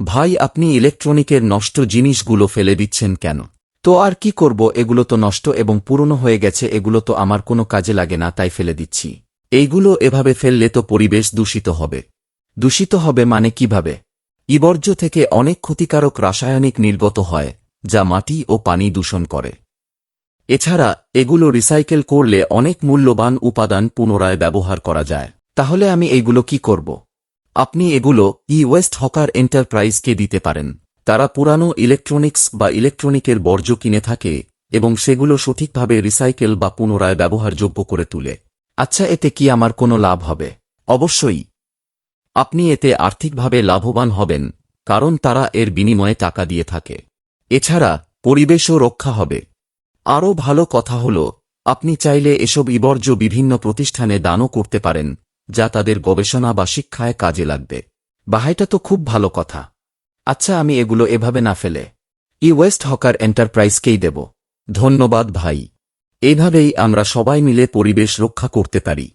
ভাই, আপনি ইলেকট্রনিকের নষ্ট জিনিসগুলো ফেলে দিচ্ছেন কেন? তো আর কি করব, এগুলো তো নষ্ট এবং পুরনো হয়ে গেছে, এগুলো তো আমার কোনো কাজে লাগে না, তাই ফেলে দিচ্ছি। এইগুলো এভাবে ফেললে তো পরিবেশ দূষিত হবে। দূষিত হবে মানে কিভাবে? বর্জ্য থেকে অনেক ক্ষতিকারক রাসায়নিক নির্গত হয়, যা মাটি ও পানি দূষণ করে। এছাড়া এগুলো রিসাইকেল করলে অনেক মূল্যবান উপাদান পুনরায় ব্যবহার করা যায়। তাহলে আমি এইগুলো কি করব? আপনি এগুলো ওয়েস্ট হকার এন্টারপ্রাইজকে দিতে পারেন। তারা পুরানো ইলেকট্রনিক্স বা ইলেকট্রনিকের বর্জ্য কিনে থাকে এবং সেগুলো সঠিকভাবে রিসাইকেল বা পুনরায় ব্যবহারযোগ্য করে তুলে। আচ্ছা, এতে কি আমার কোনো লাভ হবে? অবশ্যই। আপনি এতে আর্থিকভাবে লাভবান হবেন, কারণ তারা এর বিনিময়ে টাকা দিয়ে থাকে। এছাড়া পরিবেশও রক্ষা হবে। আরও ভালো কথা হল, আপনি চাইলে এসব বর্জ্য বিভিন্ন প্রতিষ্ঠানে দানও করতে পারেন, যা তাদের গবেষণা বা শিক্ষায় কাজে লাগবে। এটা তো খুব ভালো কথা। আচ্ছা, আমি এগুলো এভাবে না ফেলে ওয়েস্ট হকার এন্টারপ্রাইজকেই দেব। ধন্যবাদ ভাই। এইভাবেই আমরা সবাই মিলে পরিবেশ রক্ষা করতে পারি।